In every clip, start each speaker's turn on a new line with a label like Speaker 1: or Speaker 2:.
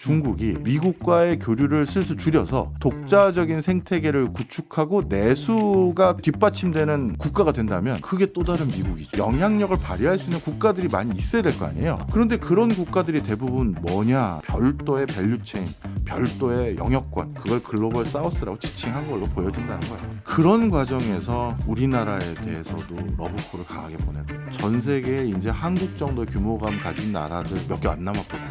Speaker 1: 중국이 미국과의 교류를 슬슬 줄여서 독자적인 생태계를 구축하고 내수가 뒷받침되는 국가가 된다면 그게 또 다른 미국이죠. 영향력을 발휘할 수 있는 국가들이 많이 있어야 될 거 아니에요. 그런데 그런 국가들이 대부분 뭐냐? 별도의 밸류체인, 별도의 영역권, 그걸 글로벌 사우스라고 지칭한 걸로 보여진다는 거예요. 그런 과정에서 우리나라에 대해서도 러브콜을 강하게 보내는 거예요. 전 세계에 이제 한국 정도 규모감 가진 나라들 몇 개 안 남았거든요.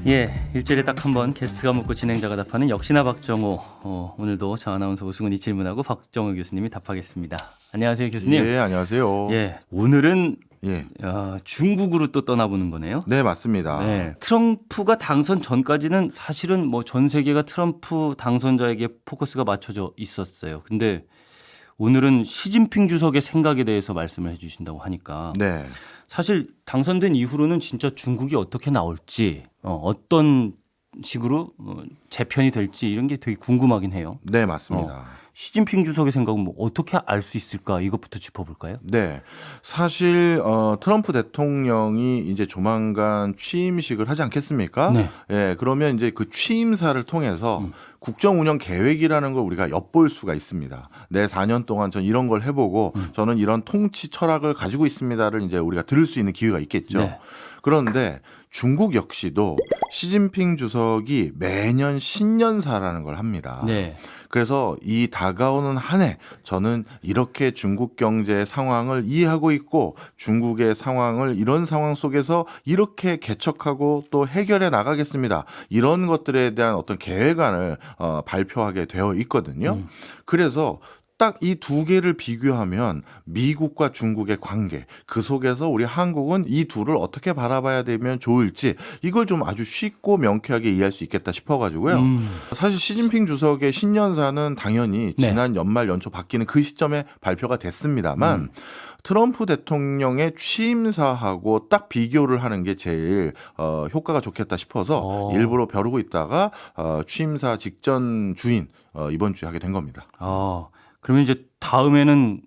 Speaker 2: 예, 일주일에 딱 한 번 게스트가 묻고 진행자가 답하는 역시나 박정호. 오늘도 저 아나운서 오승훈이 질문하고 박정호 교수님이 답하겠습니다. 안녕하세요, 교수님.
Speaker 1: 예, 안녕하세요.
Speaker 2: 예, 오늘은
Speaker 1: 예.
Speaker 2: 중국으로 또 떠나보는 거네요.
Speaker 1: 네, 맞습니다.
Speaker 2: 네, 트럼프가 당선 전까지는 사실은 뭐 전 세계가 트럼프 당선자에게 포커스가 맞춰져 있었어요. 근데 오늘은 시진핑 주석의 생각에 대해서 말씀을 해주신다고 하니까
Speaker 1: 네.
Speaker 2: 사실 당선된 이후로는 진짜 중국이 어떻게 나올지 어떤 식으로 재편이 될지 이런 게 되게 궁금하긴 해요.
Speaker 1: 네, 맞습니다.
Speaker 2: 시진핑 주석의 생각은 뭐 어떻게 알 수 있을까 이것부터 짚어볼까요?
Speaker 1: 네, 사실 트럼프 대통령이 이제 조만간 취임식을 하지 않겠습니까?
Speaker 2: 네.
Speaker 1: 예, 그러면 이제 그 취임사를 통해서 국정 운영 계획이라는 걸 우리가 엿볼 수가 있습니다. 내 4년 동안 전 이런 걸 해보고 저는 이런 통치 철학을 가지고 있습니다를 이제 우리가 들을 수 있는 기회가 있겠죠.
Speaker 2: 네.
Speaker 1: 그런데 중국 역시도 시진핑 주석이 매년 신년사라는 걸 합니다.
Speaker 2: 네.
Speaker 1: 그래서 이 다가오는 한 해 저는 이렇게 중국 경제의 상황을 이해하고 있고 중국의 상황을 이런 상황 속에서 이렇게 개척하고 또 해결해 나가겠습니다. 이런 것들에 대한 어떤 계획안을 발표하게 되어 있거든요. 그래서 딱 이 두 개를 비교하면 미국과 중국의 관계, 그 속에서 우리 한국은 이 둘을 어떻게 바라봐야 되면 좋을지 이걸 좀 아주 쉽고 명쾌하게 이해할 수 있겠다 싶어가지고요. 사실 시진핑 주석의 신년사는 당연히 지난 연말 연초 바뀌는 그 시점에 발표가 됐습니다만 트럼프 대통령의 취임사하고 딱 비교를 하는 게 제일 효과가 좋겠다 싶어서 일부러 벼르고 있다가 취임사 직전 주인 이번 주에 하게 된 겁니다.
Speaker 2: 그러면 이제 다음에는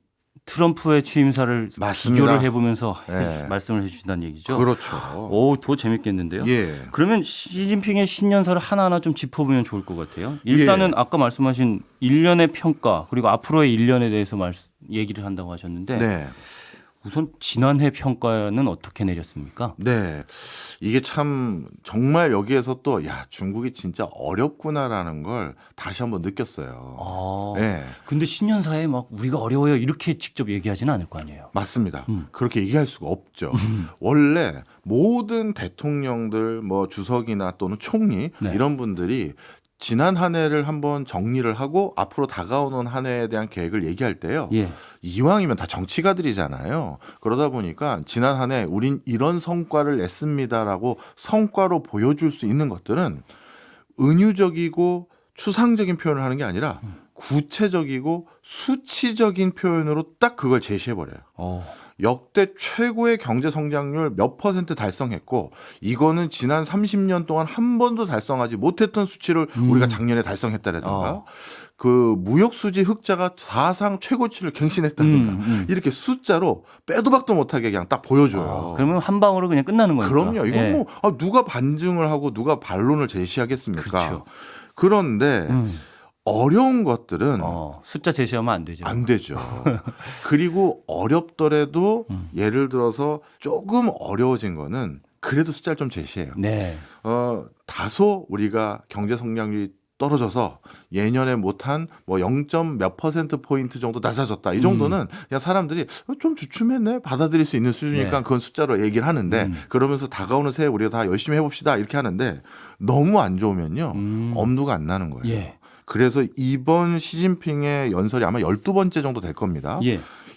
Speaker 2: 트럼프의 취임사를
Speaker 1: 맞습니다.
Speaker 2: 비교를 해보면서
Speaker 1: 네.
Speaker 2: 말씀을 해주신다는 얘기죠.
Speaker 1: 그렇죠.
Speaker 2: 더 재밌겠는데요.
Speaker 1: 예.
Speaker 2: 그러면 시진핑의 신년사를 하나하나 좀 짚어보면 좋을 것 같아요. 일단은 아까 말씀하신 1년의 평가 그리고 앞으로의 1년에 대해서 얘기를 한다고 하셨는데
Speaker 1: 네.
Speaker 2: 우선 지난해 평가는 어떻게 내렸습니까?
Speaker 1: 네. 이게 참 정말 여기에서 또 야, 중국이 진짜 어렵구나라는 걸 다시 한번 느꼈어요. 네.
Speaker 2: 근데 신년사에 막 우리가 어려워요 이렇게 직접 얘기하지는 않을 거 아니에요.
Speaker 1: 맞습니다. 그렇게 얘기할 수가 없죠. 원래 모든 대통령들 뭐 주석이나 또는 총리 이런 분들이 지난 한 해를 한번 정리를 하고 앞으로 다가오는 한 해에 대한 계획을 얘기할 때요. 이왕이면 다 정치가들이잖아요. 그러다 보니까 지난 한 해 우린 이런 성과를 냈습니다라고 성과로 보여줄 수 있는 것들은 은유적이고 추상적인 표현을 하는 게 아니라 구체적이고 수치적인 표현으로 딱 그걸 제시해버려요. 역대 최고의 경제 성장률 몇 % 달성했고 이거는 지난 30년 동안 한 번도 달성하지 못했던 수치를 우리가 작년에 달성했다라든가 그 무역 수지 흑자가 사상 최고치를 갱신했다든가 이렇게 숫자로 빼도 박도 못하게 그냥 딱 보여줘요.
Speaker 2: 그러면 한 방으로 그냥 끝나는 거니까.
Speaker 1: 그럼요. 이건 뭐 누가 반증을 하고 누가 반론을 제시하겠습니까?
Speaker 2: 그렇죠.
Speaker 1: 그런데 어려운 것들은
Speaker 2: 숫자 제시하면 안 되죠.
Speaker 1: 안 되죠. 그리고 어렵더라도 예를 들어서 조금 어려워진 거는 그래도 숫자를 좀 제시해요.
Speaker 2: 네.
Speaker 1: 다소 우리가 경제 성장률이 떨어져서 예년에 못한 뭐 0. 몇 %포인트 정도 낮아졌다. 이 정도는 그냥 사람들이 좀 주춤했네 받아들일 수 있는 수준이니까 그건 숫자로 얘기를 하는데 그러면서 다가오는 새해 우리가 다 열심히 해봅시다 이렇게 하는데 너무 안 좋으면요. 엄두가 안 나는 거예요. 그래서 이번 시진핑의 연설이 아마 12번째 정도 될 겁니다.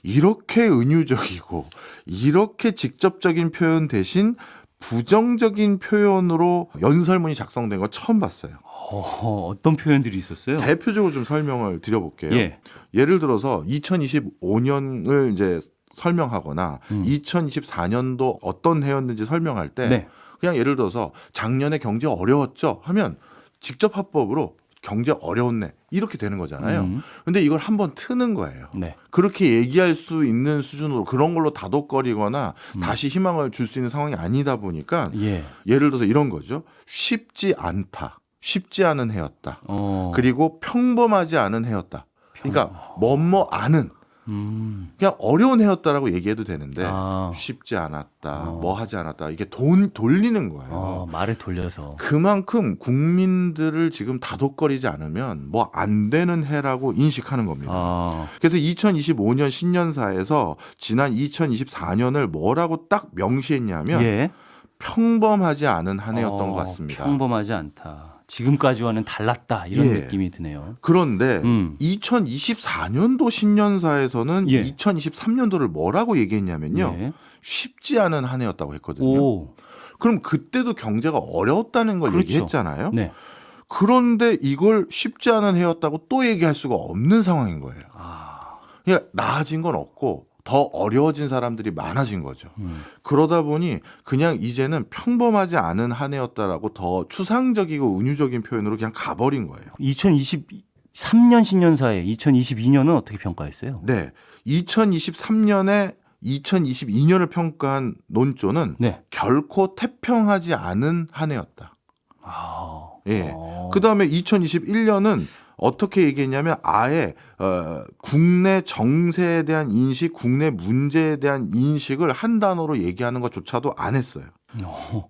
Speaker 1: 이렇게 은유적이고 이렇게 직접적인 표현 대신 부정적인 표현으로 연설문이 작성된 거 처음 봤어요.
Speaker 2: 어떤 표현들이 있었어요?
Speaker 1: 대표적으로 좀 설명을 드려볼게요. 예를 들어서 2025년을 이제 설명하거나 2024년도 어떤 해였는지 설명할 때 그냥 예를 들어서 작년에 경제 어려웠죠 하면 직접 화법으로 경제 어려웠네 이렇게 되는 거잖아요. 근데 이걸 한번 트는 거예요.
Speaker 2: 네.
Speaker 1: 그렇게 얘기할 수 있는 수준으로 그런 걸로 다독거리거나 다시 희망을 줄 수 있는 상황이 아니다 보니까
Speaker 2: 예.
Speaker 1: 예를 들어서 이런 거죠. 쉽지 않다. 쉽지 않은 해였다. 그리고 평범하지 않은 해였다. 그러니까 뭐뭐 않은 그냥 어려운 해였다라고 얘기해도 되는데 쉽지 않았다. 뭐 하지 않았다. 이게 돌리는 거예요.
Speaker 2: 말을 돌려서.
Speaker 1: 그만큼 국민들을 지금 다독거리지 않으면 뭐 안 되는 해라고 인식하는 겁니다. 그래서 2025년 신년사에서 지난 2024년을 뭐라고 딱 명시했냐면
Speaker 2: 예.
Speaker 1: 평범하지 않은 한 해였던 것 같습니다.
Speaker 2: 평범하지 않다. 지금까지와는 달랐다 이런
Speaker 1: 예.
Speaker 2: 느낌이 드네요.
Speaker 1: 그런데 2024년도 신년사에서는
Speaker 2: 예.
Speaker 1: 2023년도를 뭐라고 얘기했냐면요.
Speaker 2: 예.
Speaker 1: 쉽지 않은 한 해였다고 했거든요.
Speaker 2: 오.
Speaker 1: 그럼 그때도 경제가 어려웠다는 걸
Speaker 2: 그렇죠.
Speaker 1: 얘기했잖아요.
Speaker 2: 네.
Speaker 1: 그런데 이걸 쉽지 않은 해였다고 또 얘기할 수가 없는 상황인 거예요. 그러니까 나아진 건 없고 더 어려워진 사람들이 많아진 거죠. 그러다 보니 그냥 이제는 평범하지 않은 한 해였다라고 더 추상적이고 은유적인 표현으로 그냥 가버린 거예요.
Speaker 2: 2023년 신년사에 2022년은 어떻게 평가했어요?
Speaker 1: 네. 2023년에 2022년을 평가한 논조는
Speaker 2: 네.
Speaker 1: 결코 태평하지 않은 한 해였다. 예. 그다음에 2021년은 어떻게 얘기했냐면 아예 국내 정세에 대한 인식, 국내 문제에 대한 인식을 한 단어로 얘기하는 것조차도 안 했어요.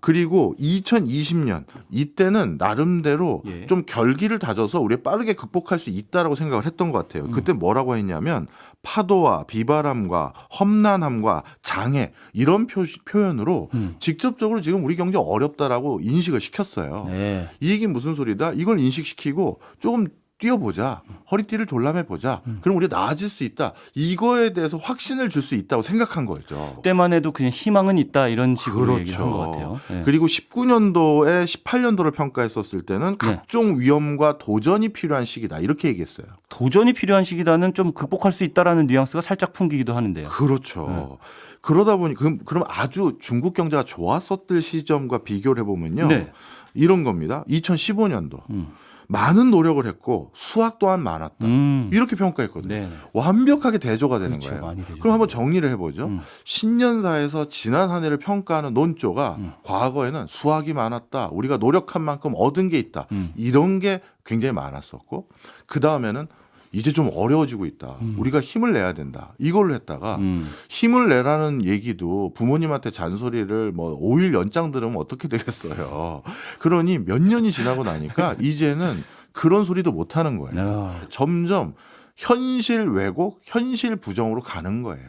Speaker 1: 그리고 2020년 이때는 나름대로
Speaker 2: 예.
Speaker 1: 좀 결기를 다져서 우리 빠르게 극복할 수 있다라고 생각을 했던 것 같아요. 그때 뭐라고 했냐면 파도와 비바람과 험난함과 장애 이런 표현으로 직접적으로 지금 우리 경제 어렵다라고 인식을 시켰어요.
Speaker 2: 네.
Speaker 1: 이 얘기는 무슨 소리다? 이걸 인식시키고 조금 뛰어보자. 허리띠를 졸라매보자. 그럼 우리가 나아질 수 있다. 이거에 대해서 확신을 줄 수 있다고 생각한 거죠.
Speaker 2: 때만 해도 그냥 희망은 있다 이런 식으로
Speaker 1: 그렇죠.
Speaker 2: 얘기를 한 것 같아요. 네.
Speaker 1: 그리고 19년도에 18년도를 평가했었을 때는 각종 위험과 도전이 필요한 시기다. 이렇게 얘기했어요.
Speaker 2: 도전이 필요한 시기다는 좀 극복할 수 있다라는 뉘앙스가 살짝 풍기기도 하는데요.
Speaker 1: 그렇죠. 그러다 보니 그럼 아주 중국 경제가 좋았었을 시점과 비교를 해보면요.
Speaker 2: 네.
Speaker 1: 이런 겁니다. 2015년도. 많은 노력을 했고 수확 또한 많았다. 이렇게 평가했거든요.
Speaker 2: 네.
Speaker 1: 완벽하게 대조가 되는
Speaker 2: 그렇죠.
Speaker 1: 거예요.
Speaker 2: 많이 대조.
Speaker 1: 그럼 한번 정리를 해보죠. 신년사에서 지난 한 해를 평가하는 논조가 과거에는 수확이 많았다. 우리가 노력한 만큼 얻은 게 있다. 이런 게 굉장히 많았었고 그 다음에는 이제 좀 어려워지고 있다. 우리가 힘을 내야 된다. 이걸로 했다가 힘을 내라는 얘기도 부모님한테 잔소리를 뭐 5일 연장 들으면 어떻게 되겠어요. 그러니 몇 년이 지나고 나니까 이제는 그런 소리도 못 하는 거예요. 점점 현실 왜곡, 현실 부정으로 가는 거예요.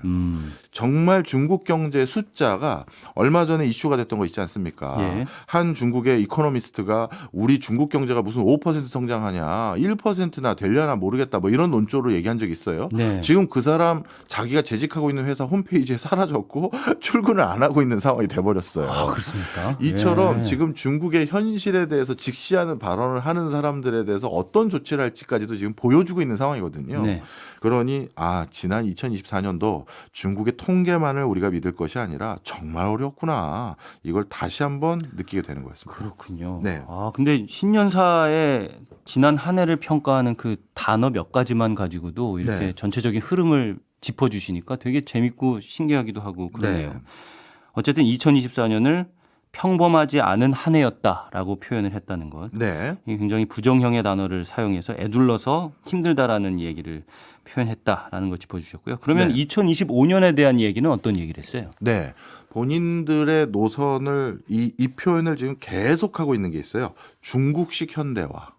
Speaker 1: 정말 중국 경제의 숫자가 얼마 전에 이슈가 됐던 거 있지 않습니까?
Speaker 2: 예.
Speaker 1: 한 중국의 이코노미스트가 우리 중국 경제가 무슨 5% 성장하냐, 1%나 되려나 모르겠다, 뭐 이런 논조로 얘기한 적이 있어요.
Speaker 2: 네.
Speaker 1: 지금 그 사람 자기가 재직하고 있는 회사 홈페이지에 사라졌고 출근을 안 하고 있는 상황이 돼버렸어요.
Speaker 2: 그렇습니까?
Speaker 1: 이처럼
Speaker 2: 예.
Speaker 1: 지금 중국의 현실에 대해서 직시하는 발언을 하는 사람들에 대해서 어떤 조치를 할지까지도 지금 보여주고 있는 상황이거든요.
Speaker 2: 네.
Speaker 1: 그러니 지난 2024년도 중국의 통계만을 우리가 믿을 것이 아니라 정말 어렵구나. 이걸 다시 한번 느끼게 되는 거였습니다.
Speaker 2: 그렇군요.
Speaker 1: 네.
Speaker 2: 근데 신년사에 지난 한 해를 평가하는 그 단어 몇 가지만 가지고도 이렇게
Speaker 1: 네.
Speaker 2: 전체적인 흐름을 짚어주시니까 되게 재밌고 신기하기도 하고 그러네요.
Speaker 1: 네.
Speaker 2: 어쨌든 2024년을 평범하지 않은 한 해였다라고 표현을 했다는 것.
Speaker 1: 네.
Speaker 2: 이게 굉장히 부정형의 단어를 사용해서 애둘러서 힘들다라는 얘기를 표현했다라는 걸 짚어주셨고요. 그러면
Speaker 1: 네.
Speaker 2: 2025년에 대한 얘기는 어떤 얘기를 했어요?
Speaker 1: 네. 본인들의 노선을 이 표현을 지금 계속하고 있는 게 있어요. 중국식 현대화.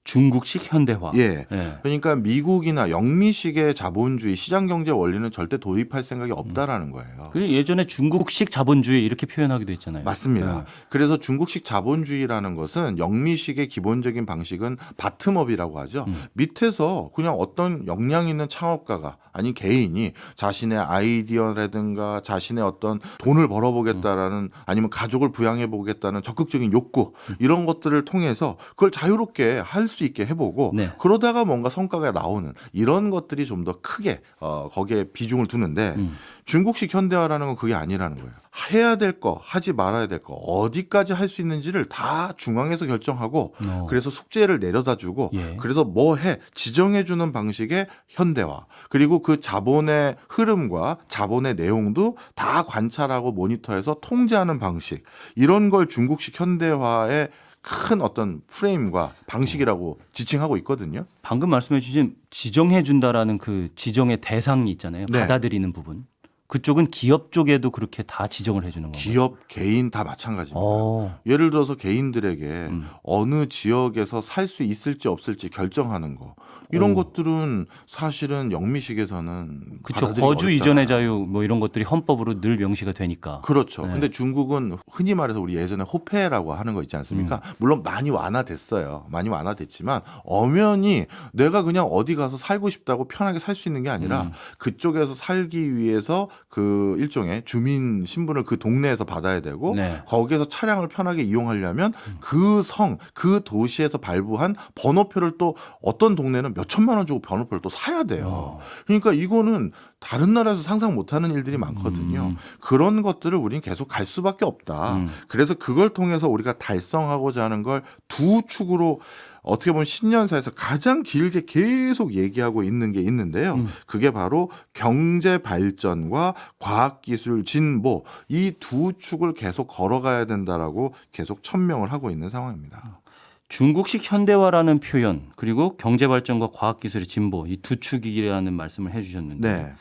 Speaker 2: 중국식 현대화.
Speaker 1: 예.
Speaker 2: 네.
Speaker 1: 그러니까 미국이나 영미식의 자본주의 시장 경제 원리는 절대 도입할 생각이 없다라는 거예요.
Speaker 2: 그 예전에 중국식 자본주의 이렇게 표현하기도 했잖아요.
Speaker 1: 맞습니다.
Speaker 2: 네.
Speaker 1: 그래서 중국식 자본주의라는 것은 영미식의 기본적인 방식은 바텀업이라고 하죠. 밑에서 그냥 어떤 역량 있는 창업가가 아니 개인이 자신의 아이디어라든가 자신의 어떤 돈을 벌어보겠다라는 아니면 가족을 부양해 보겠다는 적극적인 욕구 이런 것들을 통해서 그걸 자유롭게 할 수 있게 해보고
Speaker 2: 네.
Speaker 1: 그러다가 뭔가 성과가 나오는 이런 것들이 좀 더 크게 거기에 비중을 두는데 중국식 현대화라는 건 그게 아니라는 거예요. 해야 될 거, 하지 말아야 될 거, 어디까지 할 수 있는지를 다 중앙에서 결정하고 그래서 숙제를 내려다주고
Speaker 2: 예.
Speaker 1: 그래서 뭐 해 지정해주는 방식의 현대화 그리고 그 자본의 흐름과 자본의 내용도 다 관찰하고 모니터해서 통제하는 방식 이런 걸 중국식 현대화의 큰 어떤 프레임과 방식이라고 지칭하고 있거든요.
Speaker 2: 방금 말씀해 주신 지정해 준다라는 그 지정의 대상이 있잖아요.
Speaker 1: 네.
Speaker 2: 받아들이는 부분. 그쪽은 기업 쪽에도 그렇게 다 지정을 해 주는 건가요?
Speaker 1: 기업, 개인 다 마찬가지입니다. 예를 들어서 개인들에게 어느 지역에서 살 수 있을지 없을지 결정하는 거 이런 것들은 사실은 영미식에서는
Speaker 2: 그렇죠.
Speaker 1: 받아들이기
Speaker 2: 거주
Speaker 1: 어렵잖아요.
Speaker 2: 이전의 자유 뭐 이런 것들이 헌법으로 늘 명시가 되니까.
Speaker 1: 그렇죠.
Speaker 2: 네.
Speaker 1: 근데 중국은 흔히 말해서 우리 예전에 호패라고 하는 거 있지 않습니까? 물론 많이 완화됐어요. 많이 완화됐지만 엄연히 내가 그냥 어디 가서 살고 싶다고 편하게 살 수 있는 게 아니라 그쪽에서 살기 위해서 그 일종의 주민 신분을 그 동네에서 받아야 되고
Speaker 2: 네.
Speaker 1: 거기에서 차량을 편하게 이용하려면 그 성, 그 도시에서 발부한 번호표를 또 어떤 동네는 몇 천만 원 주고 번호표를 또 사야 돼요. 그러니까 이거는 다른 나라에서 상상 못하는 일들이 많거든요. 그런 것들을 우리는 계속 갈 수밖에 없다. 그래서 그걸 통해서 우리가 달성하고자 하는 걸 두 축으로 어떻게 보면 신년사에서 가장 길게 계속 얘기하고 있는 게 있는데요. 그게 바로 경제 발전과 과학기술 진보 이 두 축을 계속 걸어가야 된다라고 계속 천명을 하고 있는 상황입니다.
Speaker 2: 중국식 현대화라는 표현 그리고 경제 발전과 과학 기술의 진보 이 두 축이라는 말씀을 해 주셨는데
Speaker 1: 네.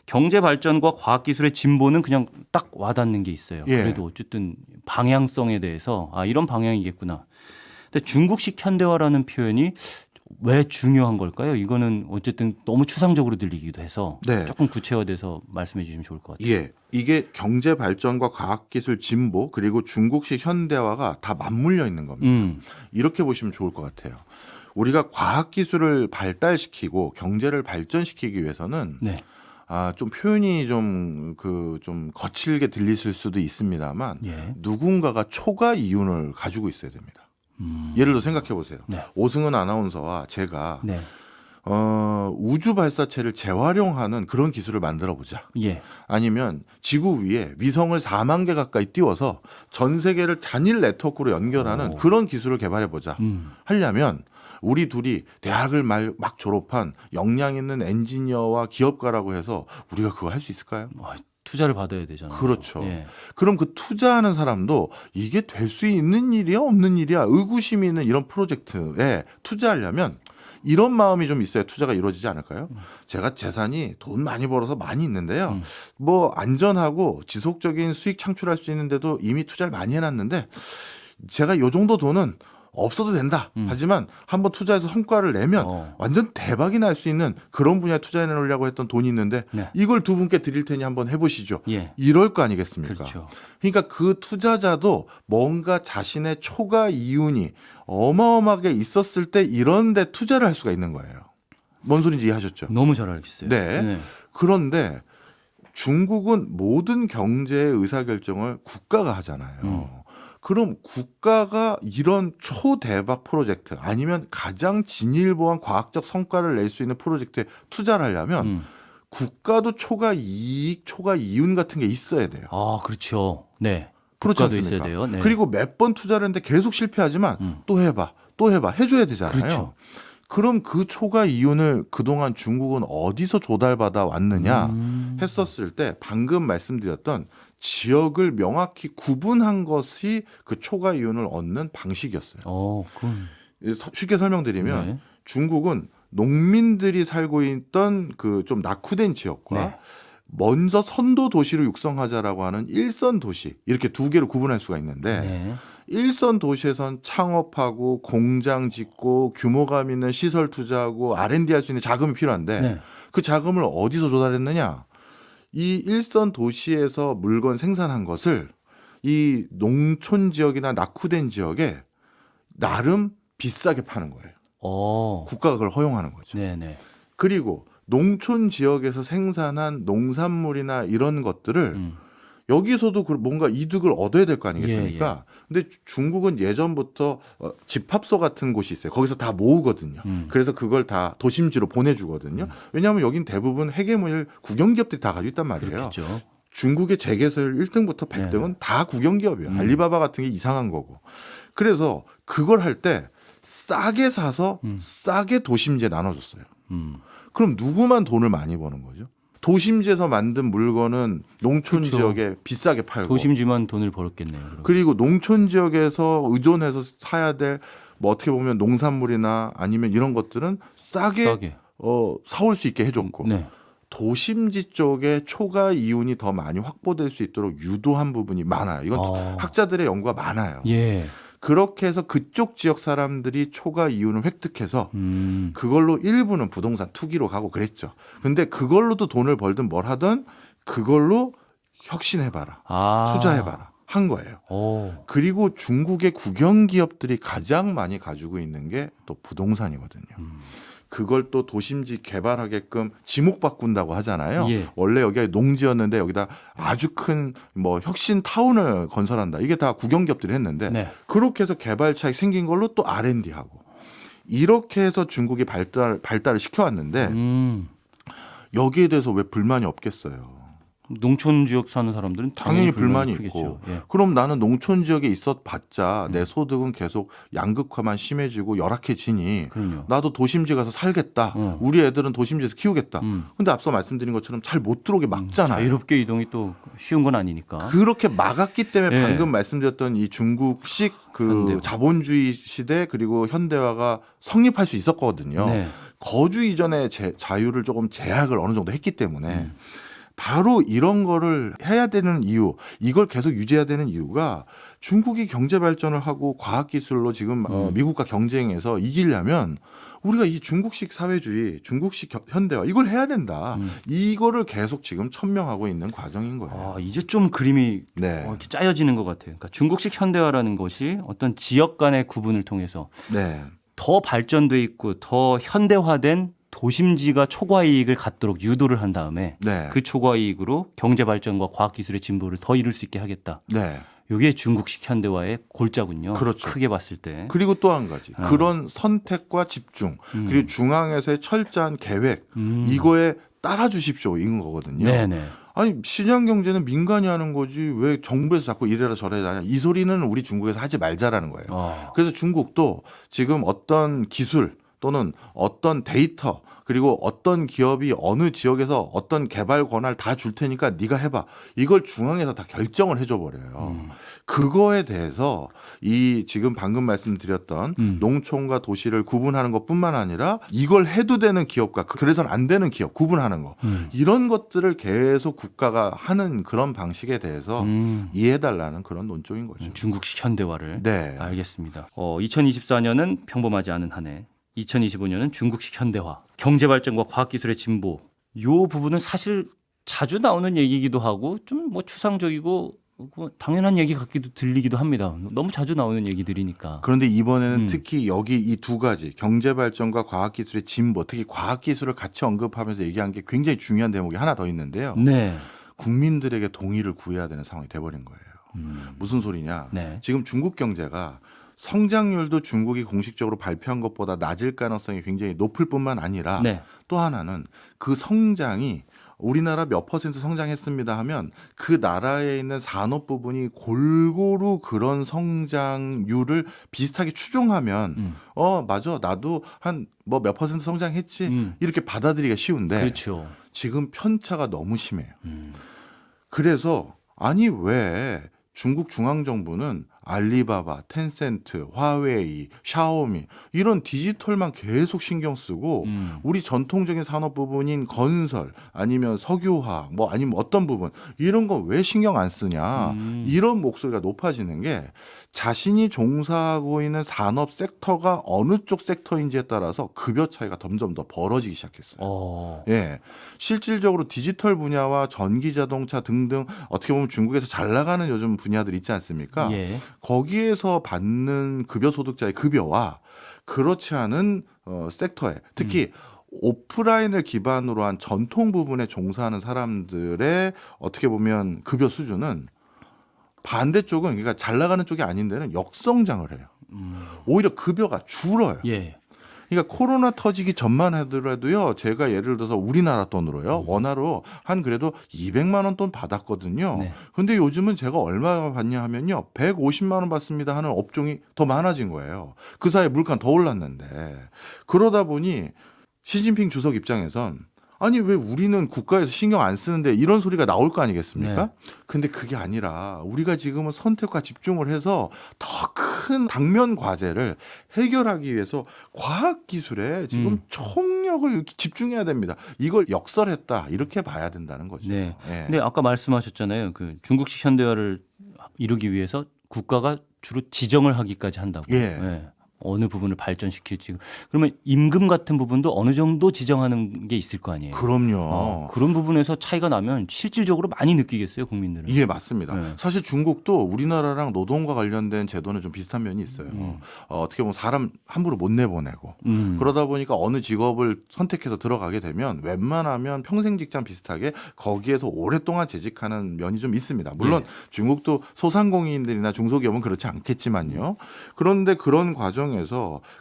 Speaker 2: 경제 발전과 과학 기술의 진보는 그냥 딱 와닿는 게 있어요.
Speaker 1: 예.
Speaker 2: 그래도 어쨌든 방향성에 대해서 이런 방향이겠구나. 근데 중국식 현대화라는 표현이 왜 중요한 걸까요? 이거는 어쨌든 너무 추상적으로 들리기도 해서
Speaker 1: 네.
Speaker 2: 조금 구체화돼서 말씀해 주시면 좋을 것 같아요.
Speaker 1: 예. 이게 경제 발전과 과학기술 진보 그리고 중국식 현대화가 다 맞물려 있는 겁니다. 이렇게 보시면 좋을 것 같아요. 우리가 과학기술을 발달시키고 경제를 발전시키기 위해서는
Speaker 2: 네.
Speaker 1: 좀 표현이 좀 거칠게 들리실 수도 있습니다만
Speaker 2: 예.
Speaker 1: 누군가가 초과 이윤을 가지고 있어야 됩니다. 예를 들어 생각해 보세요.
Speaker 2: 네.
Speaker 1: 오승은 아나운서와 제가
Speaker 2: 네.
Speaker 1: 우주 발사체를 재활용하는 그런 기술을 만들어 보자.
Speaker 2: 예.
Speaker 1: 아니면 지구 위에 위성을 4만 개 가까이 띄워서 전 세계를 단일 네트워크로 연결하는 그런 기술을 개발해 보자. 하려면 우리 둘이 대학을 막 졸업한 역량 있는 엔지니어와 기업가라고 해서 우리가 그거 할 수 있을까요?
Speaker 2: 투자를 받아야 되잖아요.
Speaker 1: 그렇죠.
Speaker 2: 예.
Speaker 1: 그럼 그 투자하는 사람도 이게 될 수 있는 일이야 없는 일이야 의구심이 있는 이런 프로젝트에 투자하려면 이런 마음이 좀 있어야 투자가 이루어지지 않을까요? 제가 재산이 돈 많이 벌어서 많이 있는데요. 뭐 안전하고 지속적인 수익 창출할 수 있는데도 이미 투자를 많이 해놨는데 제가 요 정도 돈은 없어도 된다. 하지만 한번 투자해서 성과를 내면 완전 대박이 날 수 있는 그런 분야에 투자해 놓으려고 했던 돈이 있는데
Speaker 2: 네.
Speaker 1: 이걸 두 분께 드릴 테니 한번 해보시죠.
Speaker 2: 예.
Speaker 1: 이럴 거 아니겠습니까?
Speaker 2: 그렇죠.
Speaker 1: 그러니까 그 투자자도 뭔가 자신의 초과 이윤이 어마어마하게 있었을 때 이런 데 투자를 할 수가 있는 거예요. 뭔 소리인지 이해하셨죠?
Speaker 2: 너무 잘 알겠어요.
Speaker 1: 네. 그런데 중국은 모든 경제의 의사결정을 국가가 하잖아요. 그럼 국가가 이런 초대박 프로젝트 아니면 가장 진일보한 과학적 성과를 낼 수 있는 프로젝트에 투자를 하려면 국가도 초과 이익, 초과 이윤 같은 게 있어야 돼요.
Speaker 2: 그렇죠. 네.
Speaker 1: 그렇지
Speaker 2: 국가도
Speaker 1: 않습니까?
Speaker 2: 있어야 돼요. 네.
Speaker 1: 그리고 몇 번 투자를 했는데 계속 실패하지만 또 해봐 해줘야 되잖아요.
Speaker 2: 그렇죠.
Speaker 1: 그럼 그 초과 이윤을 그동안 중국은 어디서 조달받아 왔느냐 했었을 때 방금 말씀드렸던 지역을 명확히 구분한 것이 그 초과 이윤을 얻는 방식이었어요.
Speaker 2: 그건
Speaker 1: 쉽게 설명드리면
Speaker 2: 네.
Speaker 1: 중국은 농민들이 살고 있던 그 좀 낙후된 지역과
Speaker 2: 네.
Speaker 1: 먼저 선도 도시를 육성하자라고 하는 일선 도시 이렇게 두 개로 구분할 수가 있는데
Speaker 2: 네.
Speaker 1: 일선 도시에선 창업하고 공장 짓고 규모감 있는 시설 투자하고 R&D 할 수 있는 자금이 필요한데
Speaker 2: 네.
Speaker 1: 그 자금을 어디서 조달했느냐? 이 일선 도시에서 물건 생산한 것을 이 농촌 지역이나 낙후된 지역에 나름 비싸게 파는 거예요. 국가가 그걸 허용하는 거죠.
Speaker 2: 네네.
Speaker 1: 그리고 농촌 지역에서 생산한 농산물이나 이런 것들을 여기서도 뭔가 이득을 얻어야 될 거 아니겠습니까? 근데 중국은 예전부터 집합소 같은 곳이 있어요. 거기서 다 모으거든요. 그래서 그걸 다 도심지로 보내주거든요. 왜냐하면 여긴 대부분 핵개물 국영기업들이 다 가지고 있단 말이에요.
Speaker 2: 그렇겠죠.
Speaker 1: 중국의 재계서율 1등부터 100등은 다 국영기업이에요. 알리바바 같은 게 이상한 거고. 그래서 그걸 할 때 싸게 사서 싸게 도심지에 나눠줬어요. 그럼 누구만 돈을 많이 버는 거죠? 도심지에서 만든 물건은 농촌
Speaker 2: 그쵸.
Speaker 1: 지역에 비싸게 팔고
Speaker 2: 도심지만 돈을 벌었겠네요. 그럼.
Speaker 1: 그리고 농촌 지역에서 의존해서 사야 될 뭐 어떻게 보면 농산물이나 아니면 이런 것들은 싸게. 사올 수 있게 해줬고
Speaker 2: 네.
Speaker 1: 도심지 쪽에 초과 이윤이 더 많이 확보될 수 있도록 유도한 부분이 많아요. 이건 학자들의 연구가 많아요.
Speaker 2: 예.
Speaker 1: 그렇게 해서 그쪽 지역 사람들이 초과 이윤을 획득해서 그걸로 일부는 부동산 투기로 가고 그랬죠. 근데 그걸로도 돈을 벌든 뭘 하든 그걸로 혁신해봐라. 투자해봐라. 한 거예요. 그리고 중국의 국영기업들이 가장 많이 가지고 있는 게 또 부동산이거든요. 그걸 또 도심지 개발하게끔 지목 바꾼다고 하잖아요.
Speaker 2: 예.
Speaker 1: 원래 여기가 농지였는데 여기다 아주 큰 뭐 혁신 타운을 건설한다. 이게 다 국영기업들이 했는데
Speaker 2: 네.
Speaker 1: 그렇게 해서 개발 차익 생긴 걸로 또 R&D하고 이렇게 해서 중국이 발달을 시켜왔는데 여기에 대해서 왜 불만이 없겠어요?
Speaker 2: 농촌 지역 사는 사람들은
Speaker 1: 당연히 불만이
Speaker 2: 크겠죠.
Speaker 1: 있고
Speaker 2: 예.
Speaker 1: 그럼 나는 농촌 지역에 있어봤자 내 소득은 계속 양극화만 심해지고 열악해지니
Speaker 2: 그럼요.
Speaker 1: 나도 도심지 가서 살겠다. 우리 애들은 도심지에서 키우겠다. 근데 앞서 말씀드린 것처럼 잘 못 들어오게 막잖아요.
Speaker 2: 자유롭게 이동이 또 쉬운 건 아니니까.
Speaker 1: 그렇게 막았기 때문에
Speaker 2: 예.
Speaker 1: 방금 말씀드렸던 이 중국식 그
Speaker 2: 현대화.
Speaker 1: 자본주의 시대 그리고 현대화가 성립할 수 있었거든요.
Speaker 2: 네.
Speaker 1: 거주 이전의 자유를 조금 제약을 어느 정도 했기 때문에 바로 이런 거를 해야 되는 이유, 이걸 계속 유지해야 되는 이유가 중국이 경제 발전을 하고 과학기술로 지금 미국과 경쟁해서 이기려면 우리가 이 중국식 사회주의, 중국식 현대화 이걸 해야 된다. 이거를 계속 지금 천명하고 있는 과정인 거예요.
Speaker 2: 이제 좀 그림이
Speaker 1: 네.
Speaker 2: 이렇게 짜여지는 것 같아요. 그러니까 중국식 현대화라는 것이 어떤 지역 간의 구분을 통해서
Speaker 1: 네.
Speaker 2: 더 발전돼 있고 더 현대화된 도심지가 초과 이익을 갖도록 유도를 한 다음에
Speaker 1: 네.
Speaker 2: 그 초과 이익으로 경제 발전과 과학 기술의 진보를 더 이룰 수 있게 하겠다.
Speaker 1: 네.
Speaker 2: 이게 중국식 현대화의 골자군요.
Speaker 1: 그렇죠.
Speaker 2: 크게 봤을 때.
Speaker 1: 그리고 또 한 가지 그런 선택과 집중 그리고 중앙에서의 철저한 계획 이거에 따라 주십시오 이건 거거든요.
Speaker 2: 네네.
Speaker 1: 아니 시장 경제는 민간이 하는 거지 왜 정부에서 자꾸 이래라 저래라 하냐 이 소리는 우리 중국에서 하지 말자라는 거예요. 그래서 중국도 지금 어떤 기술 또는 어떤 데이터 그리고 어떤 기업이 어느 지역에서 어떤 개발 권한을 다 줄 테니까 네가 해봐. 이걸 중앙에서 다 결정을 해줘 버려요. 그거에 대해서 이 지금 방금 말씀드렸던 농촌과 도시를 구분하는 것뿐만 아니라 이걸 해도 되는 기업과 그래서는 안 되는 기업 구분하는 거 이런 것들을 계속 국가가 하는 그런 방식에 대해서 이해해달라는 그런 논조인 거죠.
Speaker 2: 중국식 현대화를.
Speaker 1: 네.
Speaker 2: 알겠습니다. 2024년은 평범하지 않은 한 해. 2025년은 중국식 현대화, 경제 발전과 과학 기술의 진보. 요 부분은 사실 자주 나오는 얘기이기도 하고 좀 뭐 추상적이고 당연한 얘기 같기도 들리기도 합니다. 너무 자주 나오는 얘기들이니까.
Speaker 1: 그런데 이번에는 특히 여기 이 두 가지 경제 발전과 과학 기술의 진보, 특히 과학 기술을 같이 언급하면서 얘기한 게 굉장히 중요한 대목이 하나 더 있는데요.
Speaker 2: 네.
Speaker 1: 국민들에게 동의를 구해야 되는 상황이 돼버린 거예요. 무슨 소리냐?
Speaker 2: 네.
Speaker 1: 지금 중국 경제가 성장률도 중국이 공식적으로 발표한 것보다 낮을 가능성이 굉장히 높을 뿐만 아니라
Speaker 2: 네.
Speaker 1: 또 하나는 그 성장이 우리나라 몇 퍼센트 성장했습니다 하면 그 나라에 있는 산업 부분이 골고루 그런 성장률을 비슷하게 추종하면 맞아 나도 한 뭐 몇 퍼센트 성장했지 이렇게 받아들이기가 쉬운데
Speaker 2: 그렇죠.
Speaker 1: 지금 편차가 너무 심해요. 그래서 아니 왜 중국 중앙정부는 알리바바, 텐센트, 화웨이, 샤오미 이런 디지털만 계속 신경 쓰고 우리 전통적인 산업 부분인 건설 아니면 석유화학 뭐 아니면 어떤 부분 이런 거 왜 신경 안 쓰냐 이런 목소리가 높아지는 게 자신이 종사하고 있는 산업 섹터가 어느 쪽 섹터인지에 따라서 급여 차이가 점점 더 벌어지기 시작했어요. 예, 실질적으로 디지털 분야와 전기 자동차 등등 어떻게 보면 중국에서 잘 나가는 요즘 분야들 있지 않습니까?
Speaker 2: 예.
Speaker 1: 거기에서 받는 급여 소득자의 급여와 그렇지 않은 섹터에 특히 오프라인을 기반으로 한 전통 부분에 종사하는 사람들의 어떻게 보면 급여 수준은 반대쪽은 그러니까 잘 나가는 쪽이 아닌 데는 역성장을 해요.
Speaker 2: 음.
Speaker 1: 오히려 급여가 줄어요.
Speaker 2: 예.
Speaker 1: 그러니까 코로나 터지기 전만 하더라도요. 제가 예를 들어서 우리나라 돈으로요. 원화로 한 그래도 200만 원 돈 받았거든요.
Speaker 2: 네.
Speaker 1: 근데 요즘은 제가 얼마 받냐 하면요. 150만 원 받습니다 하는 업종이 더 많아진 거예요. 그 사이에 물가는 더 올랐는데. 그러다 보니 시진핑 주석 입장에선 아니 왜 우리는 국가에서 신경 안 쓰는데 이런 소리가 나올 거 아니겠습니까?
Speaker 2: 네.
Speaker 1: 근데 그게 아니라 우리가 지금은 선택과 집중을 해서 더 큰 당면 과제를 해결하기 위해서 과학 기술에 지금 총력을 집중해야 됩니다. 이걸 역설했다 이렇게 봐야 된다는 거죠.
Speaker 2: 네.
Speaker 1: 예.
Speaker 2: 근데 아까 말씀하셨잖아요. 그 중국식 현대화를 이루기 위해서 국가가 주로 지정을 하기까지 한다고.
Speaker 1: 예.
Speaker 2: 어느 부분을 발전시킬지. 그러면 임금 같은 부분도 어느 정도 지정하는 게 있을 거 아니에요.
Speaker 1: 그럼요.
Speaker 2: 그런 부분에서 차이가 나면 실질적으로 많이 느끼겠어요, 국민들은.
Speaker 1: 이게 맞습니다.
Speaker 2: 네.
Speaker 1: 사실 중국도 우리나라랑 노동과 관련된 제도는 좀 비슷한 면이 있어요. 어떻게 보면 사람 함부로 못 내보내고 그러다 보니까 어느 직업을 선택해서 들어가게 되면 웬만하면 평생 직장 비슷하게 거기에서 오랫동안 재직하는 면이 좀 있습니다. 물론 중국도 소상공인들이나 중소기업은 그렇지 않겠지만요. 그런데 그런 과정에서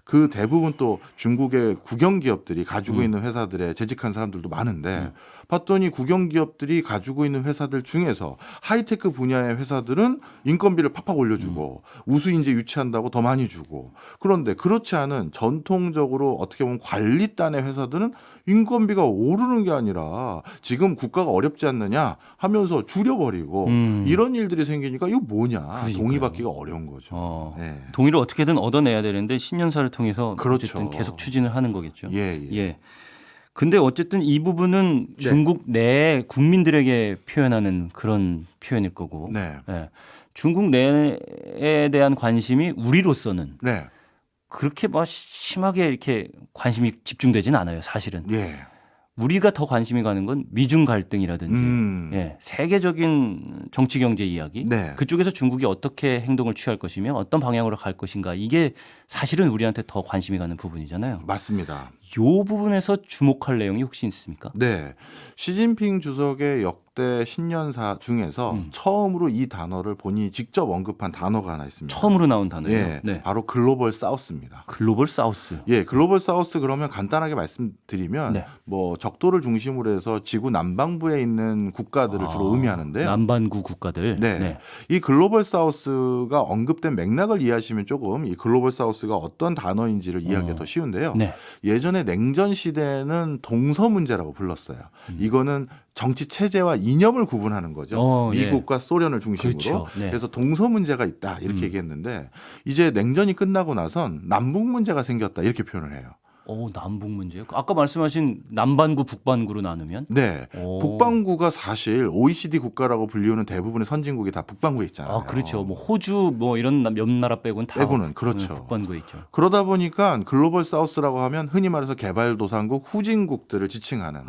Speaker 1: 그 대부분 또 중국의 국영기업들이 가지고 있는 회사들에 재직한 사람들도 많은데 봤더니 국영기업들이 가지고 있는 회사들 중에서 하이테크 분야의 회사들은 인건비를 팍팍 올려주고 우수인재 유치한다고 더 많이 주고 그런데 그렇지 않은 전통적으로 어떻게 보면 관리단의 회사들은 인건비가 오르는 게 아니라 지금 국가가 어렵지 않느냐 하면서 줄여버리고 이런 일들이 생기니까 이거 뭐냐
Speaker 2: 그러니까요.
Speaker 1: 동의받기가 어려운 거죠. 예.
Speaker 2: 동의를 어떻게든 얻어내야 되는데 신년사를 통해서
Speaker 1: 그렇죠.
Speaker 2: 어쨌든 계속 추진을 하는 거겠죠.
Speaker 1: 예, 예.
Speaker 2: 근데 어쨌든 이 부분은
Speaker 1: 네.
Speaker 2: 중국 내 국민들에게 표현하는 그런 표현일 거고.
Speaker 1: 네.
Speaker 2: 예. 중국 내에 대한 관심이 우리로서는
Speaker 1: 네.
Speaker 2: 그렇게 뭐 심하게 이렇게 관심이 집중되진 않아요, 사실은.
Speaker 1: 예.
Speaker 2: 우리가 더 관심이 가는 건 미중 갈등이라든지 세계적인 정치 경제 이야기
Speaker 1: 네.
Speaker 2: 그쪽에서 중국이 어떻게 행동을 취할 것이며 어떤 방향으로 갈 것인가 이게 사실은 우리한테 더 관심이 가는 부분이잖아요.
Speaker 1: 맞습니다.
Speaker 2: 이 부분에서 주목할 내용이 혹시 있습니까?
Speaker 1: 네. 시진핑 주석의 역대 신년사 중에서 처음으로 이 단어를 본인이 직접 언급한 단어가 하나 있습니다.
Speaker 2: 처음으로 나온 단어예요.
Speaker 1: 예.
Speaker 2: 네.
Speaker 1: 바로 글로벌 사우스입니다.
Speaker 2: 글로벌 사우스.
Speaker 1: 예, 글로벌 사우스 그러면 간단하게 말씀드리면
Speaker 2: 네.
Speaker 1: 뭐 적도를 중심으로 해서 지구 남반부에 있는 국가들을 주로 의미하는데요.
Speaker 2: 남반구 국가들.
Speaker 1: 네. 이 글로벌 사우스가 언급된 맥락을 이해하시면 조금 이 글로벌 사우스가 어떤 단어인지를 이해하기가 더 쉬운데요.
Speaker 2: 네.
Speaker 1: 예전에 냉전 시대는 동서 문제라고 불렀어요. 이거는 정치 체제와 이념을 구분하는 거죠. 미국과 소련을 중심으로.
Speaker 2: 그렇죠. 네.
Speaker 1: 그래서 동서 문제가 있다 이렇게 얘기했는데 이제 냉전이 끝나고 나선 남북 문제가 생겼다 이렇게 표현을 해요.
Speaker 2: 남북 문제요? 아까 말씀하신 남반구 북반구로 나누면?
Speaker 1: 네. 북반구가 사실 OECD 국가라고 불리우는 대부분의 선진국이 다 북반구에 있잖아요.
Speaker 2: 그렇죠. 뭐 호주 뭐 이런 몇 나라 빼고는 다
Speaker 1: 빼고는 그렇죠.
Speaker 2: 북반구에 있죠.
Speaker 1: 그러다 보니까 글로벌 사우스라고 하면 흔히 말해서 개발도상국 후진국들을 지칭하는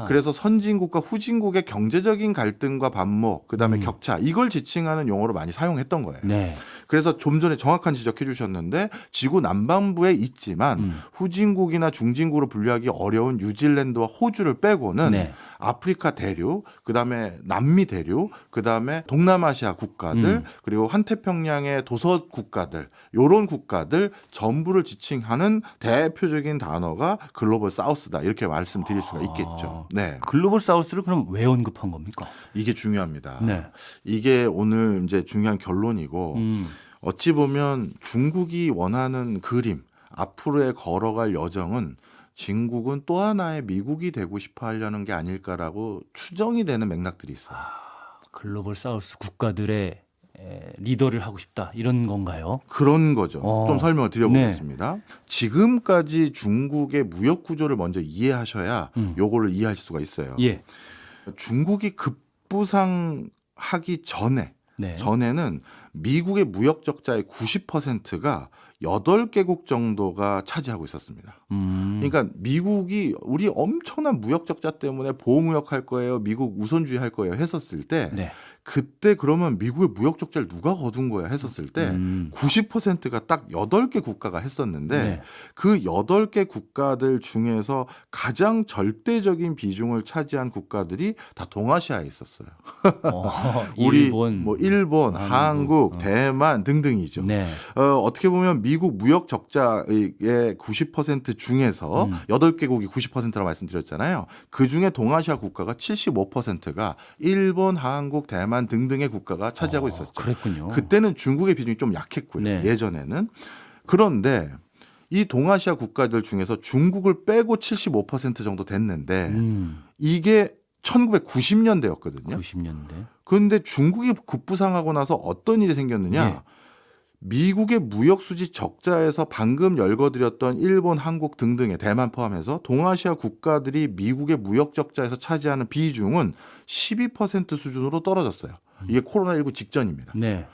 Speaker 1: 그래서 선진국과 후진국의 경제적인 갈등과 반목 그다음에 격차 이걸 지칭하는 용어로 많이 사용했던 거예요.
Speaker 2: 네.
Speaker 1: 그래서 좀 전에 정확한 지적해 주셨는데 지구 남반부에 있지만 후진국이나 중진국으로 분류하기 어려운 뉴질랜드와 호주를 빼고는
Speaker 2: 네.
Speaker 1: 아프리카 대륙, 그다음에 남미 대륙, 그다음에 동남아시아 국가들, 그리고 환태평양의 도서 국가들, 요런 국가들 전부를 지칭하는 대표적인 단어가 글로벌 사우스다. 이렇게 말씀드릴 수가 있겠죠. 네.
Speaker 2: 글로벌 사우스를 그럼 왜 언급한 겁니까?
Speaker 1: 이게 중요합니다.
Speaker 2: 네.
Speaker 1: 이게 오늘 이제 중요한 결론이고 어찌 보면 중국이 원하는 그림, 앞으로의 걸어갈 여정은 중국은 또 하나의 미국이 되고 싶어 하려는 게 아닐까라고 추정이 되는 맥락들이 있어요.
Speaker 2: 글로벌 사우스 국가들의 리더를 하고 싶다 이런 건가요?
Speaker 1: 그런 거죠. 좀 설명을 드려보겠습니다.
Speaker 2: 네.
Speaker 1: 지금까지 중국의 무역 구조를 먼저 이해하셔야 요거를 이해할 수가 있어요.
Speaker 2: 예.
Speaker 1: 중국이 급부상하기 전에
Speaker 2: 네.
Speaker 1: 전에는 미국의 무역 적자의 90%가 8개국 정도가 차지하고 있었습니다. 그러니까 미국이 우리 엄청난 무역 적자 때문에 보호무역 할 거예요, 미국 우선주의 할 거예요 했었을 때
Speaker 2: 네.
Speaker 1: 그때 그러면 미국의 무역 적자를 누가 거둔 거야 했었을 때 90%가 딱 8개 국가가 했었는데
Speaker 2: 네.
Speaker 1: 그 8개 국가들 중에서 가장 절대적인 비중을 차지한 국가들이 다 동아시아에 있었어요. 우리
Speaker 2: 일본,
Speaker 1: 뭐 일본, 한국, 대만 등등이죠.
Speaker 2: 네.
Speaker 1: 어떻게 보면 미국 무역 적자의 90% 중에서 8개국이 90%라고 말씀드렸잖아요. 그중에 동아시아 국가가 75%가 일본, 한국, 대만 등등의 국가가 차지하고 있었죠.
Speaker 2: 그랬군요.
Speaker 1: 그때는 중국의 비중이 좀 약했고요.
Speaker 2: 네.
Speaker 1: 예전에는. 그런데 이 동아시아 국가들 중에서 중국을 빼고 75% 정도 됐는데 이게 1990년대였거든요.
Speaker 2: 90년대.
Speaker 1: 그런데 중국이 급부상하고 나서 어떤 일이 생겼느냐?
Speaker 2: 예.
Speaker 1: 미국의 무역 수지 적자에서 방금 열거드렸던 일본, 한국 등등의 대만 포함해서 동아시아 국가들이 미국의 무역 적자에서 차지하는 비중은 12% 수준으로 떨어졌어요. 이게 코로나19 직전입니다.
Speaker 2: 네.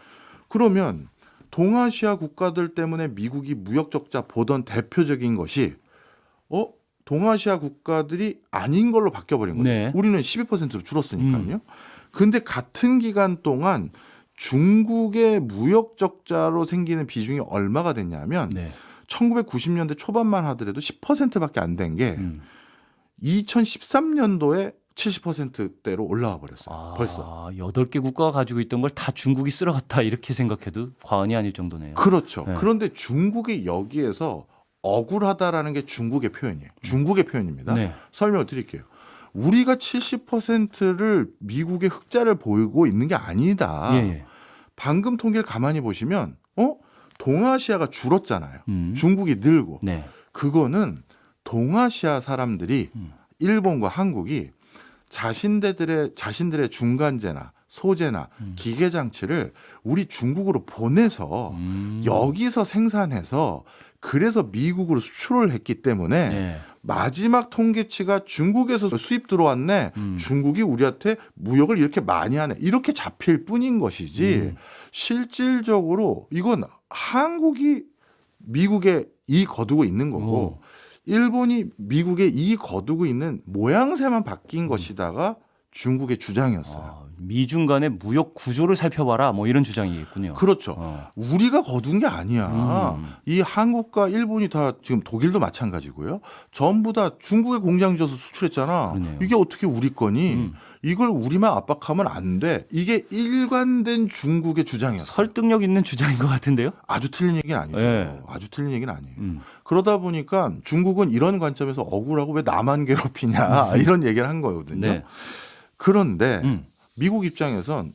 Speaker 1: 그러면 동아시아 국가들 때문에 미국이 무역 적자 보던 대표적인 것이 동아시아 국가들이 아닌 걸로 바뀌어버린 거예요.
Speaker 2: 네.
Speaker 1: 우리는 12%로 줄었으니까요. 근데 같은 기간 동안 중국의 무역 적자로 생기는 비중이 얼마가 됐냐면
Speaker 2: 네.
Speaker 1: 1990년대 초반만 하더라도 10%밖에 안 된 게 2013년도에 70%대로 올라와 버렸어요. 벌써.
Speaker 2: 8개 국가가 가지고 있던 걸 다 중국이 쓸어갔다 이렇게 생각해도 과언이 아닐 정도네요.
Speaker 1: 그렇죠.
Speaker 2: 네.
Speaker 1: 그런데 중국이 여기에서 억울하다라는 게 중국의 표현이에요. 중국의 표현입니다.
Speaker 2: 네.
Speaker 1: 설명을 드릴게요. 우리가 70%를 미국의 흑자를 보이고 있는 게 아니다.
Speaker 2: 예.
Speaker 1: 방금 통계를 가만히 보시면 동아시아가 줄었잖아요. 중국이 늘고.
Speaker 2: 네.
Speaker 1: 그거는 동아시아 사람들이 일본과 한국이 자신들의 중간재나 소재나 기계 장치를 우리 중국으로 보내서 여기서 생산해서 그래서 미국으로 수출을 했기 때문에
Speaker 2: 네.
Speaker 1: 마지막 통계치가 중국에서 수입 들어왔네. 중국이 우리한테 무역을 이렇게 많이 하네. 이렇게 잡힐 뿐인 것이지 실질적으로 이건 한국이 미국에 이 거두고 있는 거고 일본이 미국에 이 거두고 있는 모양새만 바뀐 것이다가 중국의 주장이었어요.
Speaker 2: 미중 간의 무역 구조를 살펴봐라 뭐 이런 주장이겠군요.
Speaker 1: 그렇죠. 우리가 거둔 게 아니야. 이 한국과 일본이 다 지금 독일도 마찬가지고요. 전부 다 중국에 공장 지어서 수출했잖아.
Speaker 2: 그러네요.
Speaker 1: 이게 어떻게 우리 거니? 이걸 우리만 압박하면 안 돼. 이게 일관된 중국의 주장이었어요.
Speaker 2: 설득력 있는 주장인 것 같은데요.
Speaker 1: 아주 틀린 얘기는 아니죠.
Speaker 2: 네.
Speaker 1: 아주 틀린 얘기는 아니에요. 그러다 보니까 중국은 이런 관점에서 억울하고 왜 나만 괴롭히냐 이런 얘기를 한 거거든요.
Speaker 2: 네.
Speaker 1: 그런데 미국 입장에선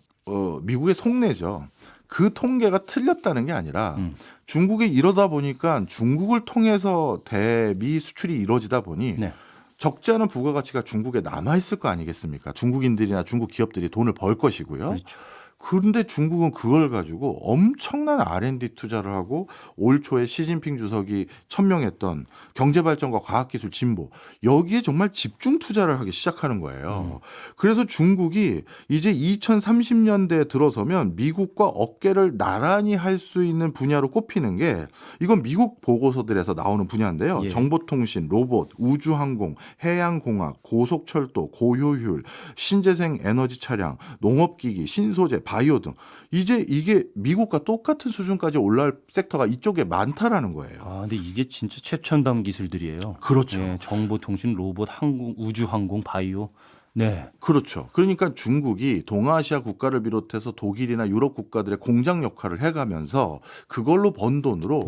Speaker 1: 미국의 속내죠. 그 통계가 틀렸다는 게 아니라 중국이 이러다 보니까 중국을 통해서 대미 수출이 이루어지다 보니
Speaker 2: 네.
Speaker 1: 적지 않은 부가가치가 중국에 남아있을 거 아니겠습니까? 중국인들이나 중국 기업들이 돈을 벌 것이고요.
Speaker 2: 그렇죠.
Speaker 1: 그런데 중국은 그걸 가지고 엄청난 R&D 투자를 하고 올 초에 시진핑 주석이 천명했던 경제발전과 과학기술 진보 여기에 정말 집중 투자를 하기 시작하는 거예요. 그래서 중국이 이제 2030년대에 들어서면 미국과 어깨를 나란히 할 수 있는 분야로 꼽히는 게 이건 미국 보고서들에서 나오는 분야인데요.
Speaker 2: 예.
Speaker 1: 정보통신, 로봇, 우주항공, 해양공학, 고속철도, 고효율, 신재생 에너지 차량, 농업기기, 신소재, 바이오 등 이제 이게 미국과 똑같은 수준까지 올라올 섹터가 이쪽에 많다라는 거예요.
Speaker 2: 근데 이게 진짜 최첨단 기술들이에요.
Speaker 1: 그렇죠.
Speaker 2: 네, 정보통신, 로봇, 우주항공, 바이오. 네.
Speaker 1: 그렇죠. 그러니까 중국이 동아시아 국가를 비롯해서 독일이나 유럽 국가들의 공장 역할을 해가면서 그걸로 번 돈으로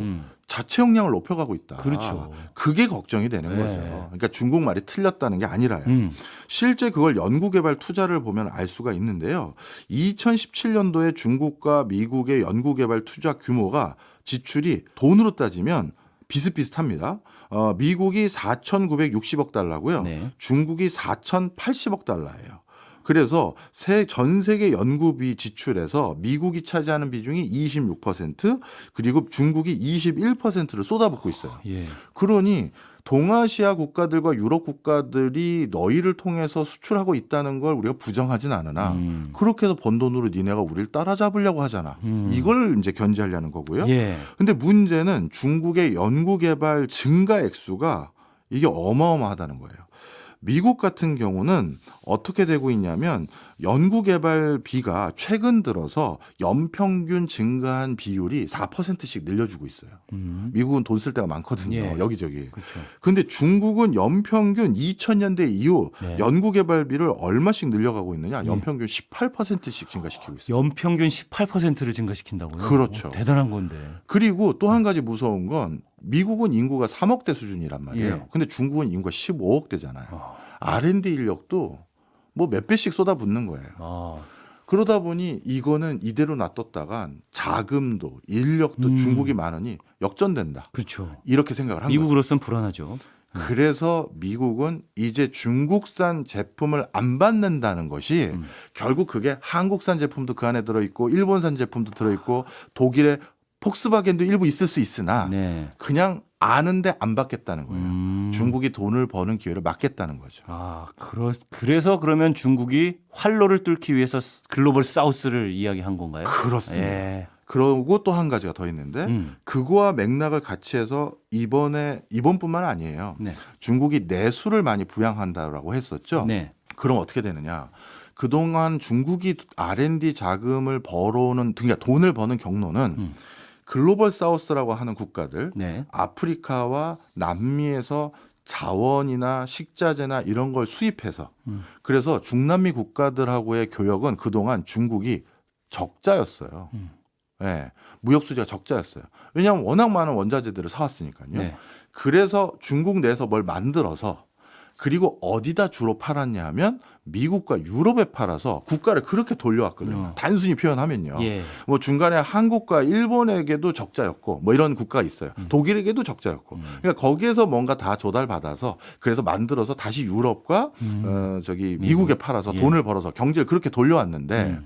Speaker 1: 자체 역량을 높여가고 있다.
Speaker 2: 그렇죠.
Speaker 1: 그게 걱정이 되는
Speaker 2: 네.
Speaker 1: 거죠. 그러니까 중국 말이 틀렸다는 게 아니라요. 실제 그걸 연구개발 투자를 보면 알 수가 있는데요. 2017년도에 중국과 미국의 연구개발 투자 규모가 지출이 돈으로 따지면 비슷비슷합니다. 미국이 4,960억 달러고요.
Speaker 2: 네.
Speaker 1: 중국이 4,080억 달러예요. 그래서 전 세계 연구비 지출에서 미국이 차지하는 비중이 26% 그리고 중국이 21%를 쏟아붓고 있어요.
Speaker 2: 예.
Speaker 1: 그러니 동아시아 국가들과 유럽 국가들이 너희를 통해서 수출하고 있다는 걸 우리가 부정하진 않으나 그렇게 해서 번 돈으로 니네가 우리를 따라잡으려고 하잖아. 이걸 이제 견제하려는 거고요.
Speaker 2: 예.
Speaker 1: 근데 문제는 중국의 연구개발 증가 액수가 이게 어마어마하다는 거예요. 미국 같은 경우는 어떻게 되고 있냐면 연구개발비가 최근 들어서 연평균 증가한 비율이 4%씩 늘려주고 있어요. 미국은 돈 쓸 데가 많거든요.
Speaker 2: 예.
Speaker 1: 여기저기.
Speaker 2: 그렇죠.
Speaker 1: 근데 중국은 연평균 2000년대 이후
Speaker 2: 네.
Speaker 1: 연구개발비를 얼마씩 늘려가고 있느냐? 연평균 18%씩 증가시키고 있어요.
Speaker 2: 연평균 18%를 증가시킨다고요?
Speaker 1: 그렇죠.
Speaker 2: 대단한 건데.
Speaker 1: 그리고 또 한 가지 무서운 건 미국은 인구가 3억대 수준이란 말이에요.
Speaker 2: 예.
Speaker 1: 근데 중국은 인구가 15억대잖아요. R&D 인력도 뭐 몇 배씩 쏟아붓는 거예요.
Speaker 2: 아.
Speaker 1: 그러다 보니 이거는 이대로 놔뒀다간 자금도 인력도 중국이 많으니 역전된다.
Speaker 2: 그렇죠.
Speaker 1: 이렇게 생각을 한 거죠.
Speaker 2: 미국으로서는 불안하죠.
Speaker 1: 그래서 미국은 이제 중국산 제품을 안 받는다는 것이 결국 그게 한국산 제품도 그 안에 들어있고 일본산 제품도 들어있고 독일의 폭스바겐도 일부 있을 수 있으나
Speaker 2: 네.
Speaker 1: 그냥 아는데 안 받겠다는 거예요. 중국이 돈을 버는 기회를 막겠다는 거죠.
Speaker 2: 아, 그래서 그러면 중국이 활로를 뚫기 위해서 글로벌 사우스를 이야기한 건가요?
Speaker 1: 그렇습니다.
Speaker 2: 예.
Speaker 1: 그러고 또 한 가지가 더 있는데 그거와 맥락을 같이 해서 이번뿐만 아니에요.
Speaker 2: 네.
Speaker 1: 중국이 내수를 많이 부양한다라고 했었죠.
Speaker 2: 네.
Speaker 1: 그럼 어떻게 되느냐? 그동안 중국이 R&D 자금을 벌어오는 그러니까 돈을 버는 경로는 글로벌 사우스라고 하는 국가들,
Speaker 2: 네.
Speaker 1: 아프리카와 남미에서 자원이나 식자재나 이런 걸 수입해서 그래서 중남미 국가들하고의 교역은 그동안 중국이 적자였어요. 네, 무역 수지가 적자였어요. 왜냐하면 워낙 많은 원자재들을 사왔으니까요.
Speaker 2: 네.
Speaker 1: 그래서 중국 내에서 뭘 만들어서 그리고 어디다 주로 팔았냐 하면 미국과 유럽에 팔아서 국가를 그렇게 돌려왔거든요. 단순히 표현하면요.
Speaker 2: 예.
Speaker 1: 뭐 중간에 한국과 일본에게도 적자였고 뭐 이런 국가가 있어요. 독일에게도 적자였고. 그러니까 거기에서 뭔가 다 조달받아서 그래서 만들어서 다시 유럽과 미국에 팔아서
Speaker 2: 예.
Speaker 1: 돈을 벌어서 경제를 그렇게 돌려왔는데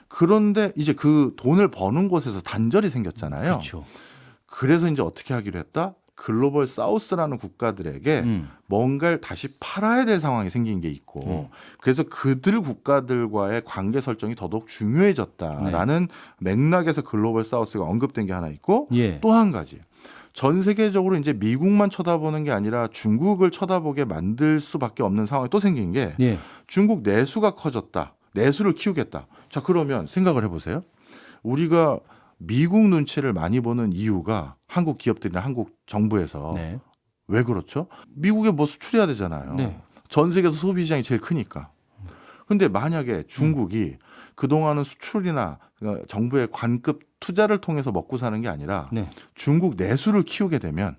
Speaker 1: 그런데 이제 그 돈을 버는 곳에서 단절이 생겼잖아요.
Speaker 2: 그렇죠.
Speaker 1: 그래서 이제 어떻게 하기로 했다? 글로벌 사우스라는 국가들에게 뭔가를 다시 팔아야 될 상황이 생긴 게 있고 그래서 그들 국가들과의 관계 설정이 더더욱 중요해졌다라는 맥락에서 글로벌 사우스가 언급된 게 하나 있고
Speaker 2: 예.
Speaker 1: 또 한 가지 전 세계적으로 이제 미국만 쳐다보는 게 아니라 중국을 쳐다보게 만들 수밖에 없는 상황이 또 생긴 게
Speaker 2: 예.
Speaker 1: 중국 내수가 커졌다. 내수를 키우겠다. 자, 그러면 생각을 해보세요. 우리가 미국 눈치를 많이 보는 이유가 한국 기업들이나 한국 정부에서
Speaker 2: 네.
Speaker 1: 왜 그렇죠? 미국에 뭐 수출해야 되잖아요.
Speaker 2: 네.
Speaker 1: 전 세계에서 소비 시장이 제일 크니까. 근데 만약에 중국이 그동안은 수출이나 정부의 관급 투자를 통해서 먹고 사는 게 아니라
Speaker 2: 네.
Speaker 1: 중국 내수를 키우게 되면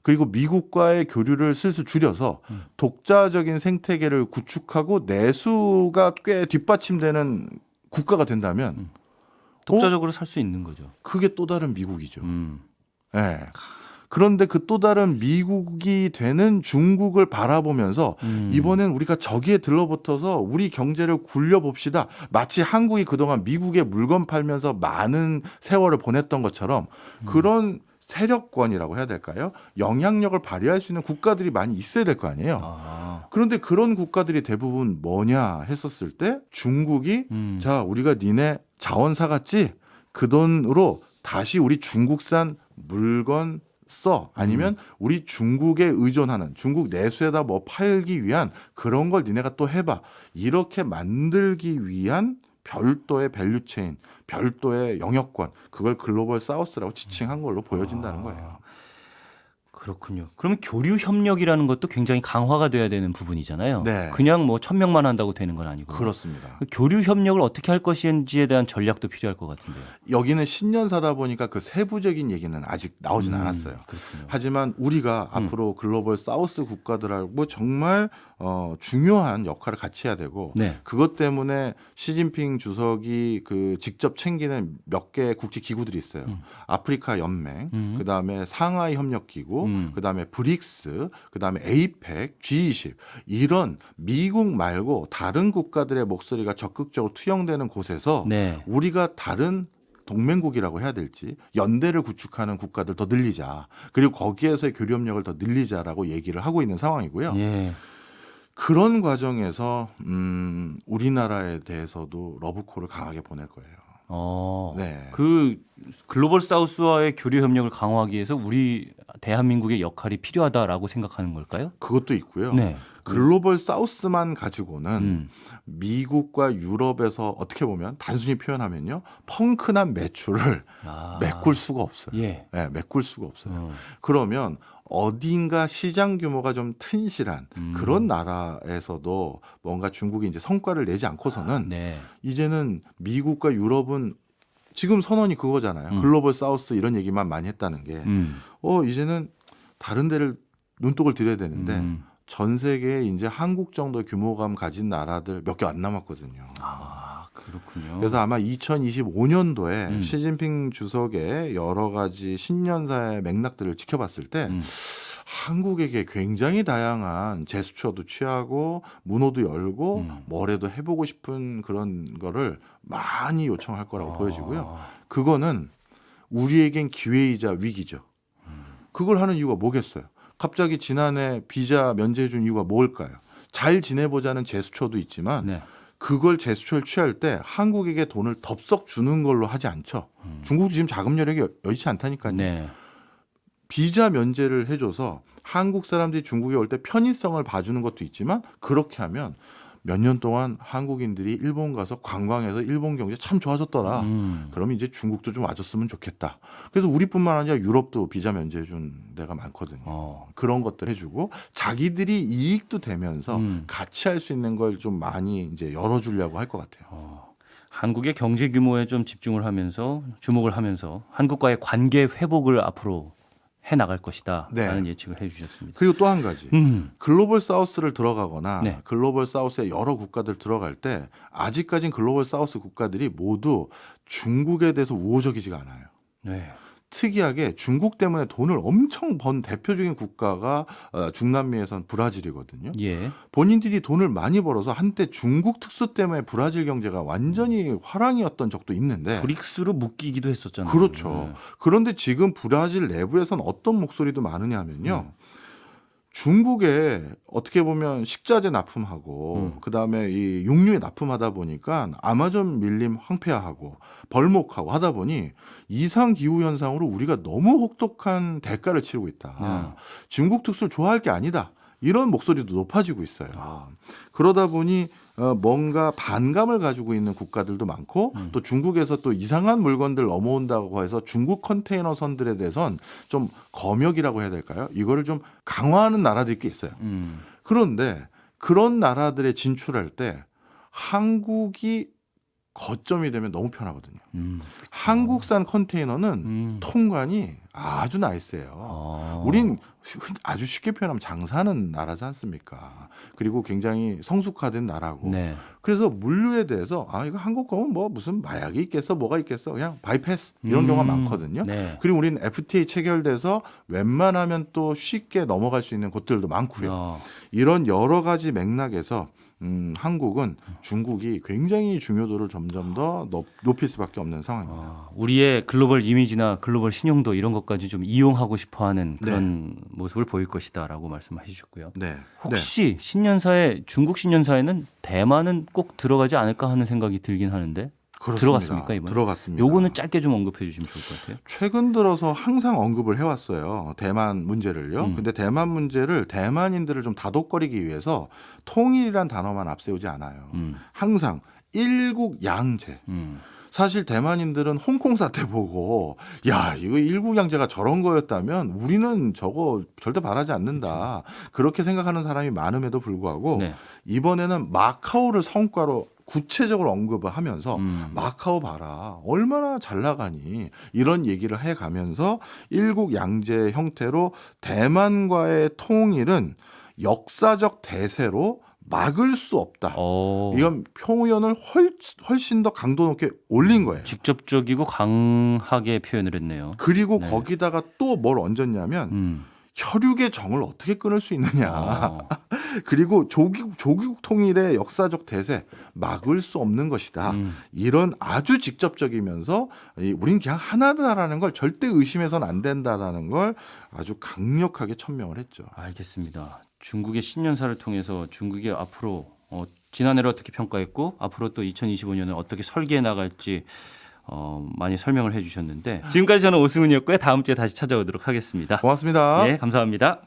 Speaker 1: 그리고 미국과의 교류를 슬슬 줄여서 독자적인 생태계를 구축하고 내수가 꽤 뒷받침되는 국가가 된다면
Speaker 2: 독자적으로 살 수 있는 거죠.
Speaker 1: 그게 또 다른 미국이죠. 네. 그런데 그 또 다른 미국이 되는 중국을 바라보면서 이번엔 우리가 저기에 들러붙어서 우리 경제를 굴려봅시다. 마치 한국이 그동안 미국에 물건 팔면서 많은 세월을 보냈던 것처럼 그런 세력권이라고 해야 될까요? 영향력을 발휘할 수 있는 국가들이 많이 있어야 될 거 아니에요.
Speaker 2: 아.
Speaker 1: 그런데 그런 국가들이 대부분 뭐냐 했었을 때 중국이 자 우리가 니네 자원 사갔지 그 돈으로 다시 우리 중국산 물건 써 아니면 우리 중국에 의존하는 중국 내수에다 뭐 팔기 위한 그런 걸 니네가 또 해봐 이렇게 만들기 위한 별도의 밸류체인 별도의 영역권 그걸 글로벌 사우스라고 지칭한 걸로 보여진다는 거예요.
Speaker 2: 그렇군요. 그러면 교류 협력이라는 것도 굉장히 강화가 돼야 되는 부분이잖아요.
Speaker 1: 네.
Speaker 2: 그냥 뭐 1000명만 한다고 되는 건 아니고.
Speaker 1: 그렇습니다.
Speaker 2: 교류 협력을 어떻게 할 것인지에 대한 전략도 필요할 것 같은데요.
Speaker 1: 여기는 신년사다 보니까 그 세부적인 얘기는 아직 나오진 않았어요.
Speaker 2: 그렇군요.
Speaker 1: 하지만 우리가 앞으로 글로벌 사우스 국가들하고 정말 중요한 역할을 같이 해야 되고
Speaker 2: 네.
Speaker 1: 그것 때문에 시진핑 주석이 그 직접 챙기는 몇 개의 국제 기구들이 있어요. 아프리카 연맹, 그다음에 상하이 협력기구, 그다음에 브릭스, 그다음에 에이펙, G20 이런 미국 말고 다른 국가들의 목소리가 적극적으로 투영되는 곳에서
Speaker 2: 네.
Speaker 1: 우리가 다른 동맹국이라고 해야 될지 연대를 구축하는 국가들 더 늘리자. 그리고 거기에서의 교류협력을 더 늘리자라고 얘기를 하고 있는 상황이고요.
Speaker 2: 예.
Speaker 1: 그런 과정에서 우리나라에 대해서도 러브콜을 강하게 보낼 거예요. 네.
Speaker 2: 그 글로벌 사우스와의 교류 협력을 강화하기 위해서 우리 대한민국의 역할이 필요하다라고 생각하는 걸까요?
Speaker 1: 그것도 있고요.
Speaker 2: 네.
Speaker 1: 글로벌 사우스만 가지고는
Speaker 2: 음.
Speaker 1: 미국과 유럽에서 어떻게 보면 단순히 표현하면요. 펑크난 매출을 메꿀 수가 없어요.
Speaker 2: 예.
Speaker 1: 네, 메꿀 수가 없어요. 그러면 어딘가 시장 규모가 좀 튼실한 그런 나라에서도 뭔가 중국이 이제 성과를 내지 않고서는
Speaker 2: 네.
Speaker 1: 이제는 미국과 유럽은 지금 선언이 그거잖아요. 글로벌 사우스 이런 얘기만 많이 했다는 게 이제는 다른 데를 눈독을 들여야 되는데 전 세계에 이제 한국 정도 규모감 가진 나라들 몇 개 안 남았거든요.
Speaker 2: 아, 그렇군요.
Speaker 1: 그래서 아마 2025년도에 시진핑 주석의 여러 가지 신년사의 맥락들을 지켜봤을 때 한국에게 굉장히 다양한 제스처도 취하고 문호도 열고 뭐래도 해보고 싶은 그런 거를 많이 요청할 거라고 보여지고요. 그거는 우리에겐 기회이자 위기죠. 그걸 하는 이유가 뭐겠어요? 갑자기 지난해 비자 면제해 준 이유가 뭘까요? 잘 지내보자는 제스처도 있지만
Speaker 2: 네.
Speaker 1: 그걸 제스처를 취할 때 한국에게 돈을 덥석 주는 걸로 하지 않죠. 중국도 지금 자금 여력이 여의치 않다니까요.
Speaker 2: 네.
Speaker 1: 비자 면제를 해줘서 한국 사람들이 중국에 올 때 편의성을 봐주는 것도 있지만 그렇게 하면 몇 년 동안 한국인들이 일본 가서 관광해서 일본 경제 참 좋아졌더라. 그러면 이제 중국도 좀 와줬으면 좋겠다. 그래서 우리뿐만 아니라 유럽도 비자 면제해 준 데가 많거든요. 그런 것들 해주고 자기들이 이익도 되면서 같이 할 수 있는 걸 좀 많이 이제 열어주려고 할 것 같아요.
Speaker 2: 한국의 경제 규모에 좀 집중을 하면서 주목을 하면서 한국과의 관계 회복을 앞으로 해 나갈 것이다.
Speaker 1: 네.
Speaker 2: 라는 예측을 해 주셨습니다.
Speaker 1: 그리고 또 한 가지. 글로벌 사우스를 들어가거나
Speaker 2: 네.
Speaker 1: 글로벌 사우스의 여러 국가들 들어갈 때 아직까진 글로벌 사우스 국가들이 모두 중국에 대해서 우호적이지가 않아요.
Speaker 2: 네.
Speaker 1: 특이하게 중국 때문에 돈을 엄청 번 대표적인 국가가 중남미에선 브라질이거든요.
Speaker 2: 예.
Speaker 1: 본인들이 돈을 많이 벌어서 한때 중국 특수 때문에 브라질 경제가 완전히 화랑이었던 적도 있는데
Speaker 2: 브릭스로 묶이기도 했었잖아요.
Speaker 1: 그렇죠.
Speaker 2: 네.
Speaker 1: 그런데 지금 브라질 내부에선 어떤 목소리도 많으냐 하면요. 중국에 어떻게 보면 식자재 납품하고 그다음에 이 육류에 납품하다 보니까 아마존 밀림 황폐화하고 벌목하고 하다 보니 이상 기후 현상으로 우리가 너무 혹독한 대가를 치르고 있다. 중국 특수를 좋아할 게 아니다. 이런 목소리도 높아지고 있어요. 그러다 보니 뭔가 반감을 가지고 있는 국가들도 많고 또 중국에서 또 이상한 물건들 넘어온다고 해서 중국 컨테이너 선들에 대해선 좀 검역이라고 해야 될까요? 이거를 좀 강화하는 나라들이 꽤 있어요. 그런데 그런 나라들에 진출할 때 한국이 거점이 되면 너무 편하거든요. 한국산 컨테이너는 통관이 아주 나이스해요. 우린 아주 쉽게 표현하면 장사하는 나라지 않습니까? 그리고 굉장히 성숙화된 나라고.
Speaker 2: 네.
Speaker 1: 그래서 물류에 대해서 이거 한국 거면 뭐 무슨 마약이 있겠어 뭐가 있겠어 그냥 바이패스 이런 경우가 많거든요.
Speaker 2: 네.
Speaker 1: 그리고 우리는 FTA 체결돼서 웬만하면 또 쉽게 넘어갈 수 있는 곳들도 많고요. 이런 여러 가지 맥락에서 한국은 중국이 굉장히 중요도를 점점 더 높일 수밖에 없는 상황입니다.
Speaker 2: 우리의 글로벌 이미지나 글로벌 신용도 이런 것까지 좀 이용하고 싶어하는 그런 모습을 보일 것이다라고 말씀해 주셨고요.
Speaker 1: 네.
Speaker 2: 혹시 신년사에 중국 신년사에는 대만은 꼭 들어가지 않을까 하는 생각이 들긴 하는데
Speaker 1: 그렇습니다.
Speaker 2: 들어갔습니까 이번에?
Speaker 1: 들어갔습니다.
Speaker 2: 요거는 짧게 좀 언급해 주시면 좋을 것 같아요.
Speaker 1: 최근 들어서 항상 언급을 해왔어요. 대만 문제를요. 근데 대만 문제를 대만인들을 좀 다독거리기 위해서 통일이란 단어만 앞세우지 않아요. 항상 일국 양제. 사실 대만인들은 홍콩 사태 보고 야 이거 일국양제가 저런 거였다면 우리는 저거 절대 바라지 않는다. 그렇게 생각하는 사람이 많음에도 불구하고 이번에는 마카오를 성과로 구체적으로 언급을 하면서 마카오 봐라 얼마나 잘 나가니 이런 얘기를 해가면서 일국 양제 형태로 대만과의 통일은 역사적 대세로 막을 수 없다. 이건 표현을 훨씬 더 강도 높게 올린 거예요.
Speaker 2: 직접적이고 강하게 표현을 했네요.
Speaker 1: 그리고 거기다가 또 뭘 얹었냐면 혈육의 정을 어떻게 끊을 수 있느냐.
Speaker 2: 어.
Speaker 1: 그리고 조국 통일의 역사적 대세 막을 수 없는 것이다. 이런 아주 직접적이면서 우린 그냥 하나다라는 걸 절대 의심해서는 안 된다라는 걸 아주 강력하게 천명을 했죠.
Speaker 2: 알겠습니다. 중국의 신년사를 통해서 중국이 앞으로 지난해를 어떻게 평가했고 앞으로 또 2025년을 어떻게 설계해 나갈지 많이 설명을 해주셨는데 지금까지 저는 오승훈이었고요. 다음 주에 다시 찾아오도록 하겠습니다.
Speaker 1: 고맙습니다.
Speaker 2: 네, 감사합니다.